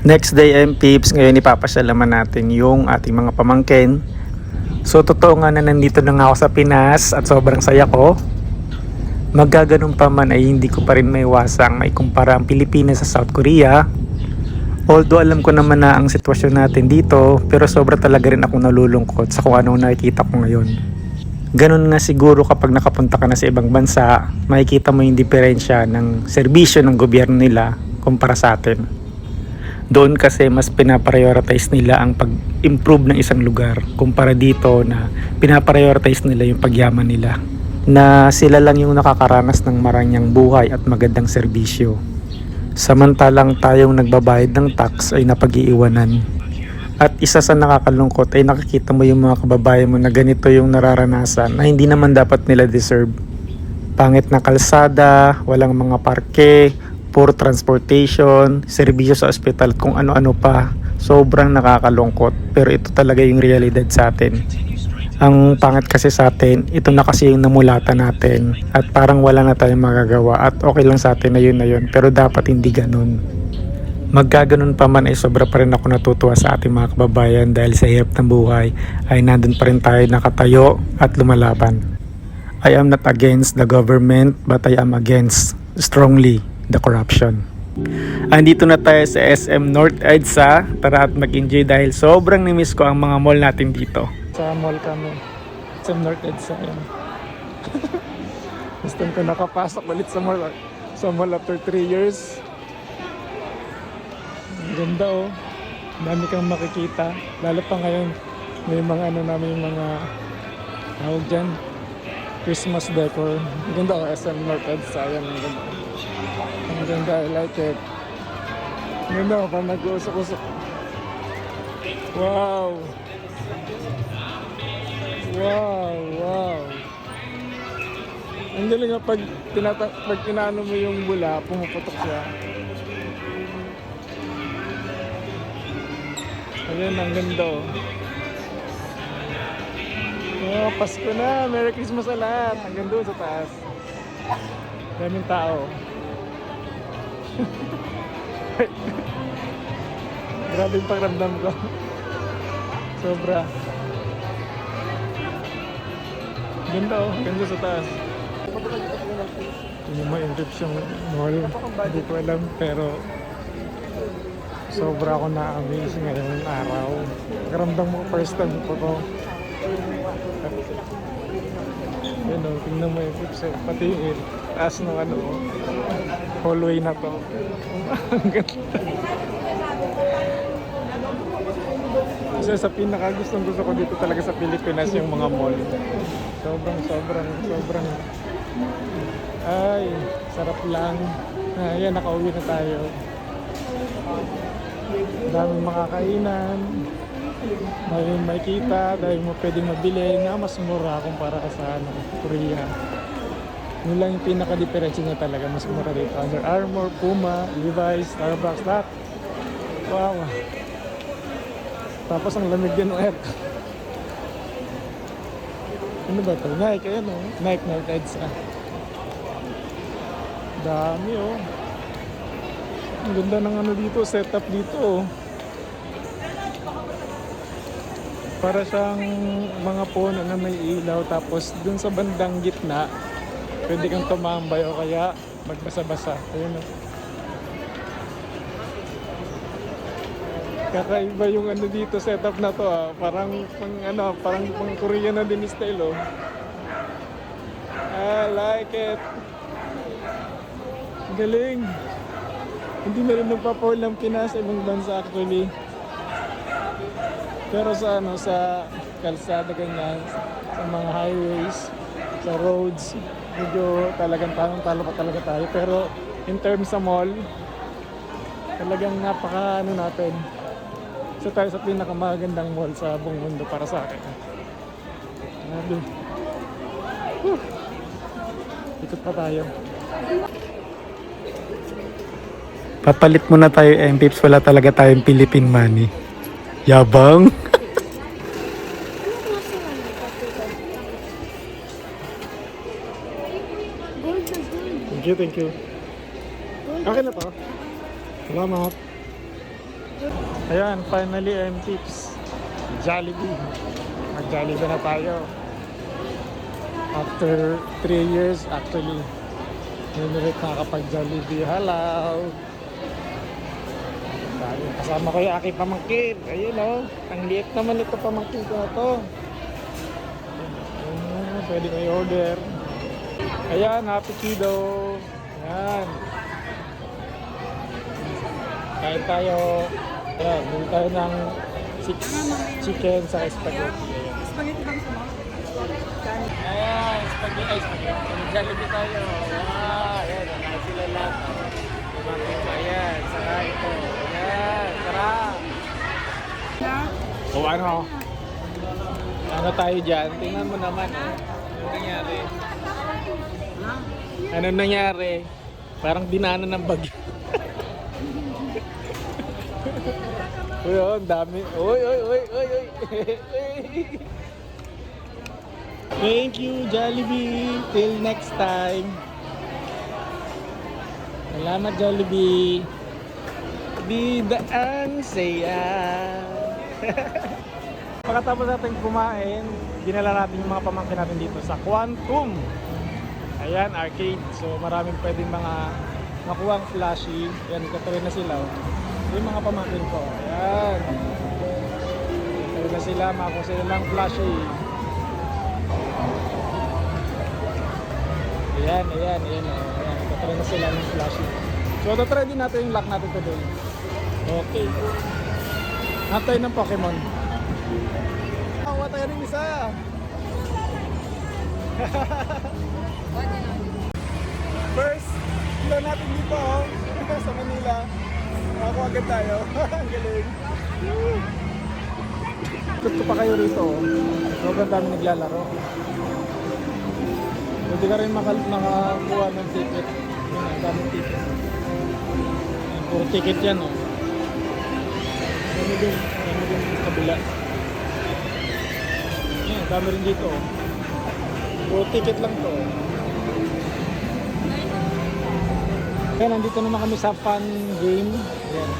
Next day MPeeps, ngayon ipapasyal naman natin yung ating mga pamangkin. So totoo nga na nandito na nga ako sa Pinas at sobrang saya ko. Magaganon pa man ay hindi ko pa rin maiwasang maikumpara ang Pilipinas sa South Korea. Although alam ko naman na ang sitwasyon natin dito, pero sobra talaga rin akong nalulungkot sa kung anong nakikita ko ngayon. Ganon nga siguro kapag nakapunta ka na sa ibang bansa, makikita mo yung diferensya ng serbisyo ng gobyerno nila kumpara sa atin. Doon kasi mas pinaprioritize nila ang pag-improve ng isang lugar kumpara dito na pinaprioritize nila yung pagyaman nila. Na sila lang yung nakakaranas ng maranyang buhay at magandang serbisyo. Samantalang tayong nagbabayad ng tax ay napag-iiwanan. At isa sa nakakalungkot ay nakikita mo yung mga kababayan mo na ganito yung nararanasan na hindi naman dapat nila deserve. Pangit na kalsada, walang mga parke, poor transportation, serbisyo sa ospital at kung ano-ano pa. Sobrang nakakalungkot pero ito talaga yung realidad sa atin. Ang pangit kasi sa atin, ito na kasi yung namulatan natin at parang wala na tayong magagawa at okay lang sa atin na yun pero dapat hindi ganun. Magkaganon pa man ay sobra pa rin ako natutuwa sa ating mga kababayan dahil sa hirap ng buhay ay nandun pa rin tayo nakatayo at lumalaban. I am not against the government but I am against strongly the corruption. Andito na tayo sa SM North EDSA. Tara at mag-enjoy dahil sobrang nimiss ko ang mga mall natin dito. Sa mall kami. SM North EDSA. Gusto ko nakapasok ulit sa mall. Sa mall after 3 years. Ang ganda oh. Dami kang makikita. Lalo pa ngayon. May mga namin yung mga tawag dyan. Christmas decor. Ang ganda oh. SM North EDSA. Ayan ang ganda. Ang ganda, I like it. Ang ganda, parang nag-uusok-usok. Wow! Wow! Wow! Ang galing nga pag tinano mo yung bula, pumuputok siya. Ayan, ang ganda oh. Oh, Pasko na! Merry Christmas sa lahat! Ang ganda sa taas. Daming tao. Grabe yung pakiramdam ko. Sobra. Ganda oh, ganda sa taas. Hindi mo encryption mall. Hindi ko alam pero sobra ako na-amaze ngayong araw. Pakiramdam mo first time ko to. Yan o, tingnan mo yung encryption. Pati yung taas ng hallway na to. Ang ganda. Kasi sa pinakagustong gusto ko dito talaga sa Pilipinas yung mga mall. Sobrang ay, sarap lang. Ayan, nakauwi na tayo. Daming makakainan. Daming makikita, daming mo pwedeng mabili na mas mura kumpara sa Korea. Yun lang yung pinaka-diferensya niya talaga. Mas mura dito. Under Armour, Puma, Levi's, Starbucks, lahat. Wow. Tapos ang lamig din ng air. Ano ba ito? Nike, ayan o. Nike EDSA. Dami oh. Ang ganda ng dito, setup dito oh. Para siyang mga puno na may ilaw. Tapos dun sa bandang gitna, pwede kang tumambay o kaya magbasa-basa. Ayun o. Kakaiba yung dito setup na to ah. Parang pang Korean na din style oh. I like it. Galing. Hindi na rin nagpa-fall ng Pinas sa ibang bansa actually. Pero sa sa kalsada ganyan, sa mga highways, sa roads, medyo talagang talo pa talaga tayo. Pero in terms sa mall, talagang napaka natin. So tayo sa pinakamagandang mall sa buong mundo para sa akin. Grabe. Ikot pa tayo. Papalit muna tayo MPeeps, wala talaga tayong Philippine money. Yabang. Thank you. Okay na to. Salamat. Ayan, finally M-Tips. Jollibee. Mag-Jollibee na tayo. After 3 years, actually. Nunulit nakakapag-Jollibee. Hello! Kasama ko yung aking pamangkin. Ayun o. Ang liit naman ito pamangkin ko na to. Pwede kayo order. Ayan, Happy Kiddo. Ayan. Kain tayo. Ayan, bili tayo ng 6 chicken sa spaghetti. Ayan. Spaghetti bang sa mo? Ayan, spaghetti. Ay, spaghetti. Jollibee tayo. Ayan, ayan sila lang. Ayan, sara ito. Ayan, sara. O ano? Ano tayo dyan? Tingnan mo naman. Ano nangyari? Ano nangyari? Parang dinaanan ng bagyo. Uy, oh, ang dami. Uy. Thank you, Jollibee. Till next time. Salamat, Jollibee. Di daan saya. Pagkatapos natin kumain, dinala natin yung mga pamangkin natin dito sa Quantum. Ayan, arcade. So maraming pwedeng mga makuhang flashy. Ayan, katuloy na sila. Yung mga pamangkin ko. Ayan. Katuloy na sila, makakuha sila ng flashy. Ayan. Ayan, katuloy na sila ng flashy. So tatry din natin yung lock natin today. Okay. Natay ng Pokemon. Awa tayo rin isa. First, ilo natin dito sa Manila. Makakuha agad tayo. Ang galing. Gusto pa kayo rito. Sobrang dami naglalaro. Pwede ka rin makakuha ng ticket. Yun, ang daming ticket. Puro ticket yan. Ano din sa kabila. Yan, dami rin dito. Puro ticket lang to. Kaya nandito naman kami sa fun game. Yan.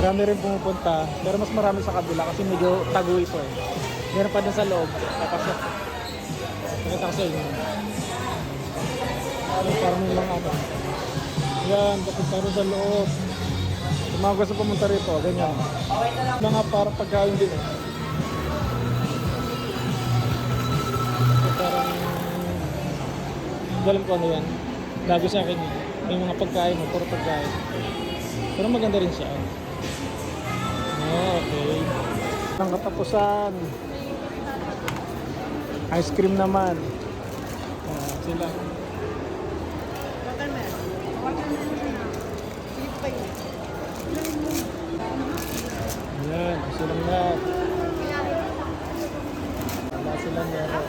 Marami rin pumupunta. Pero mas marami sa kabila kasi medyo tago ito eh. Meron pa din sa loob. Papasok. Pakita ko sa inyo. Parang lang ako. Yan, papunta rin sa loob. Kung mga gusto pumunta rito, ganyan. Mga para pagkain din eh. So, parang alam ko ano yan. Bago sa akin yun. May mga pagkain, puro pagkain. Pero maganda rin siya. Okay. Ang katapusan. Ice cream naman. Sila. Ayan, silang lahat. Wala silang meron.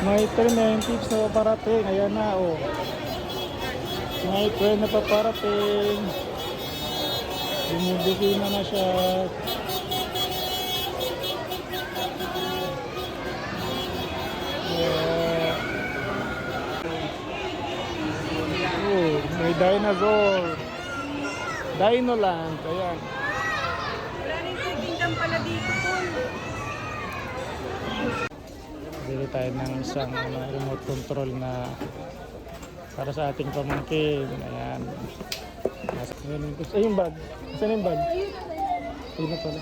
May train na yung tips na paparating. Ayan na, oh. May train na paparating. Bumubukina na siya. Oh, may dinosaur. Dinoland. Ayan. Wala rin kingdom pala dito, Paul. Bili tayo ng isang remote control na para sa ating pamangkin. Ayan. Yung bag. Saan yung bag? Ayun na pala.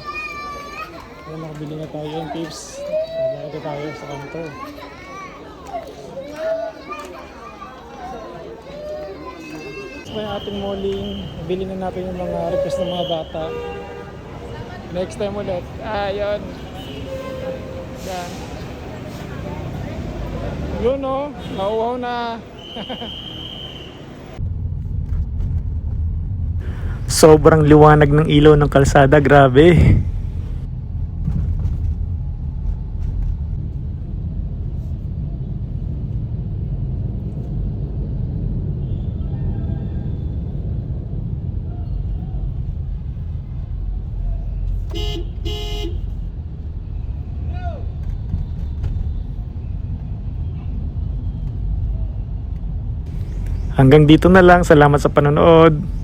Ayan, nakabili na tayo yung tips. Lalagay tayo sa counter. Ito pa yung ating malling. Bili na natin yung mga request ng mga bata. Next time ulit. Ayun. Yan. Yun o. Nauuhaw na. Sobrang liwanag ng ilaw ng kalsada. Grabe. Hanggang dito na lang. Salamat sa panonood.